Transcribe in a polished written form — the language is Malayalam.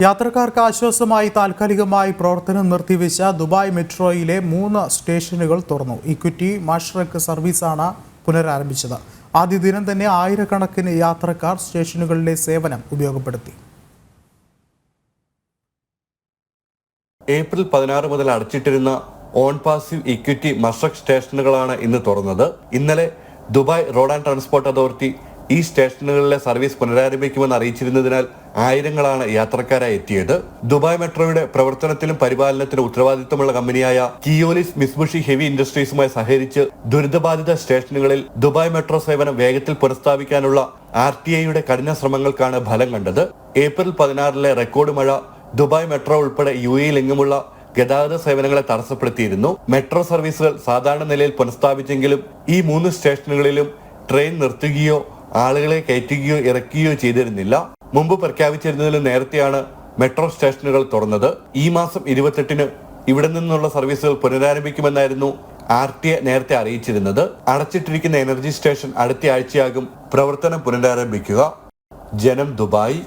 യാത്രക്കാർക്ക് ആശ്വാസമായി താൽക്കാലികമായി പ്രവർത്തനം നിർത്തിവെച്ച ദുബായ് മെട്രോയിലെ 3 സ്റ്റേഷനുകൾ തുറന്നു. ഇക്വിറ്റി മാഷ്റക്ക് സർവീസാണ് പുനരാരംഭിച്ചത്. ആദ്യ ദിനം തന്നെ ആയിരക്കണക്കിന് യാത്രക്കാർ സ്റ്റേഷനുകളിലെ സേവനം ഉപയോഗപ്പെടുത്തി. ഏപ്രിൽ 16 മുതൽ അടച്ചിട്ടിരുന്ന ഓൺ പാസീവ് ഇക്വിറ്റി മഷ്റഖ് സ്റ്റേഷനുകളാണ് ഇന്ന് തുറന്നത്. ഇന്നലെ Dubai road and transport authority ഈ സ്റ്റേഷനുകളിലെ സർവീസ് പുനരാരംഭിക്കുമെന്ന് അറിയിച്ചിരുന്നതിനാൽ ആയിരങ്ങളാണ് യാത്രക്കാരായി എത്തിയത്. ദുബായ് മെട്രോയുടെ പ്രവർത്തനത്തിലും പരിപാലനത്തിലും ഉത്തരവാദിത്തമുള്ള കമ്പനിയായ കിയോലിസ് മിത്സുബിഷി ഹെവി ഇൻഡസ്ട്രീസുമായി സഹകരിച്ച് ദുരിതബാധിത സ്റ്റേഷനുകളിൽ ദുബായ് മെട്രോ സേവനം വേഗത്തിൽ പുനഃസ്ഥാപിക്കാനുള്ള RTIയുടെ കഠിന ശ്രമങ്ങൾക്കാണ് ഫലം കണ്ടത്. ഏപ്രിൽ 16 റെക്കോർഡ് മഴ ദുബായ് മെട്രോ ഉൾപ്പെടെ UAE-ലെങ്ങുമുള്ള ഗതാഗത സേവനങ്ങളെ തടസ്സപ്പെടുത്തിയിരുന്നു. മെട്രോ സർവീസുകൾ സാധാരണ നിലയിൽ പുനഃസ്ഥാപിച്ചെങ്കിലും ഈ 3 സ്റ്റേഷനുകളിലും ട്രെയിൻ നിർത്തുകയോ ആളുകളെ കയറ്റുകയോ ഇറക്കുകയോ ചെയ്തിരുന്നില്ല. മുമ്പ് പ്രഖ്യാപിച്ചിരുന്നതിലും നേരത്തെയാണ് മെട്രോ സ്റ്റേഷനുകൾ തുറന്നത്. ഈ മാസം 28-ന് ഇവിടെ നിന്നുള്ള സർവീസുകൾ പുനരാരംഭിക്കുമെന്നായിരുന്നു RTI നേരത്തെ അറിയിച്ചിരുന്നത്. അടച്ചിട്ടിരിക്കുന്ന എനർജി സ്റ്റേഷൻ അടുത്ത ആഴ്ചയാകും പ്രവർത്തനം പുനരാരംഭിക്കുക. ജനം, ദുബായ്.